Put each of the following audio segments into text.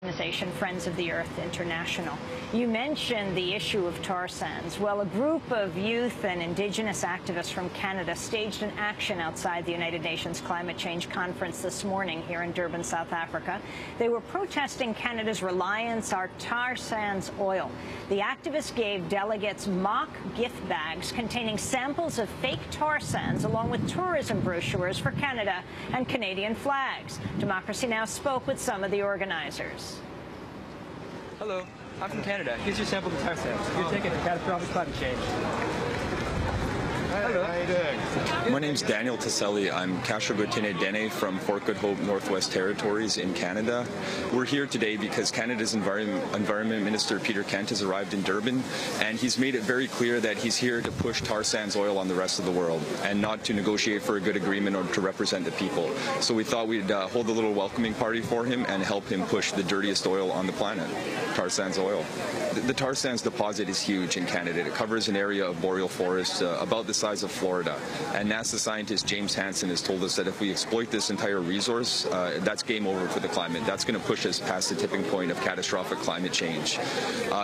Organization Friends of the Earth International. You mentioned the issue of tar sands. Well, a group of youth and Indigenous activists from Canada staged an action outside the United Nations Climate Change Conference this morning here in Durban, South Africa. They were protesting Canada's reliance on tar sands oil. The activists gave delegates mock gift bags containing samples of fake tar sands along with tourism brochures for Canada and Canadian flags. Democracy Now! Spoke with some of the organizers. Hello, I'm from Canada. Here's your sample of tar sands. Your ticket to catastrophic climate change. Hello. How are you doing? My name's Daniel Taselli. I'm Kashragotine Dene from Fort Good Hope Northwest Territories in Canada. We're here today because Canada's Environment Minister Peter Kent has arrived in Durban, and he's made it very clear that he's here to push tar sands oil on the rest of the world and not to negotiate for a good agreement or to represent the people. So we thought we'd hold a little welcoming party for him and help him push the dirtiest oil on the planet, tar sands oil. The tar sands deposit is huge in Canada. It covers an area of boreal forest about the size of Florida, and NASA scientist James Hansen has told us that if we exploit this entire resource, that's game over for the climate. That's going to push us past the tipping point of catastrophic climate change.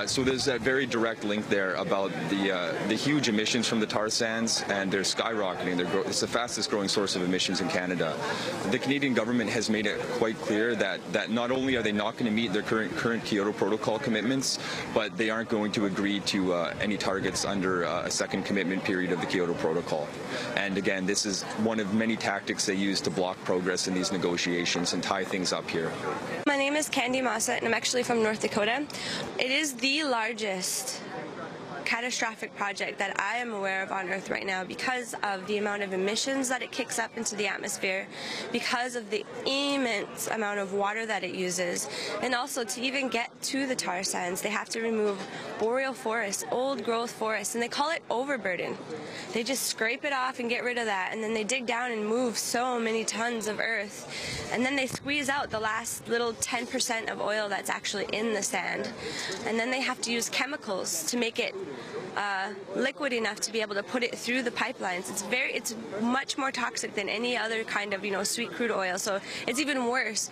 So there's that very direct link there about the huge emissions from the tar sands, and they're skyrocketing. It's the fastest growing source of emissions in Canada. The Canadian government has made it quite clear that not only are they not going to meet their current Kyoto Protocol commitments, but they aren't going to agree to any targets under a second commitment period of the Kyoto Protocol. And again, this is one of many tactics they use to block progress in these negotiations and tie things up here. My name is Kandi Mossett, and I'm actually from North Dakota. It is the largest catastrophic project that I am aware of on Earth right now because of the amount of emissions that it kicks up into the atmosphere, because of the immense amount of water that it uses, and also to even get to the tar sands, they have to remove boreal forests, old growth forests, and they call it overburden. They just scrape it off and get rid of that, and then they dig down and move so many tons of earth, and then they squeeze out the last little 10% of oil that's actually in the sand, and then they have to use chemicals to make it liquid enough to be able to put it through the pipelines. It's much more toxic than any other kind of, sweet crude oil, so it's even worse.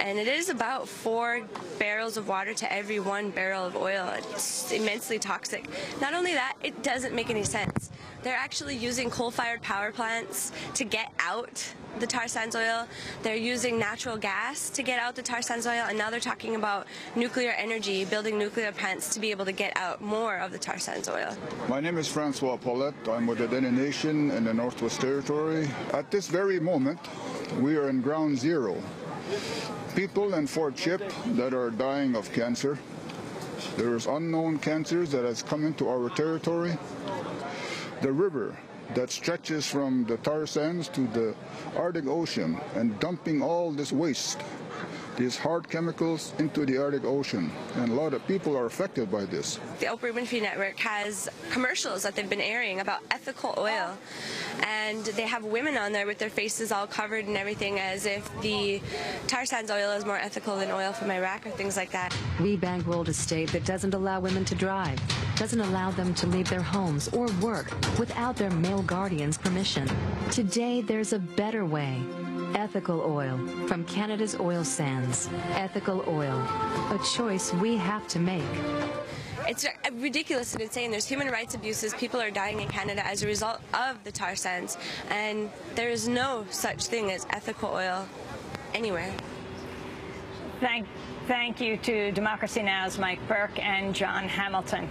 And it is about 4 barrels of water to every 1 barrel of oil. It's immensely toxic. Not only that, it doesn't make any sense. They're actually using coal-fired power plants to get out the tar sands oil. They're using natural gas to get out the tar sands oil, and now they're talking about nuclear energy, building nuclear plants to be able to get out more of the tar sands oil. My name is Francois Paulette. I'm with the Dene Nation in the Northwest Territory. At this very moment, we are in ground zero. People in Fort Chip that are dying of cancer. There's unknown cancers that has come into our territory. The river that stretches from the tar sands to the Arctic Ocean and dumping all this waste, these hard chemicals, into the Arctic Ocean. And a lot of people are affected by this. The Oprah Winfrey Network has commercials that they've been airing about ethical oil, and they have women on there with their faces all covered and everything, as if the tar sands oil is more ethical than oil from Iraq or things like that. We bankrolled a state that doesn't allow women to drive, doesn't allow them to leave their homes or work without their male guardian's permission. Today, there's a better way. Ethical oil from Canada's oil sands. Ethical oil, a choice we have to make. It's ridiculous and insane. There's human rights abuses. People are dying in Canada as a result of the tar sands, and there is no such thing as ethical oil anywhere. Thank you to Democracy Now!'s Mike Burke and John Hamilton.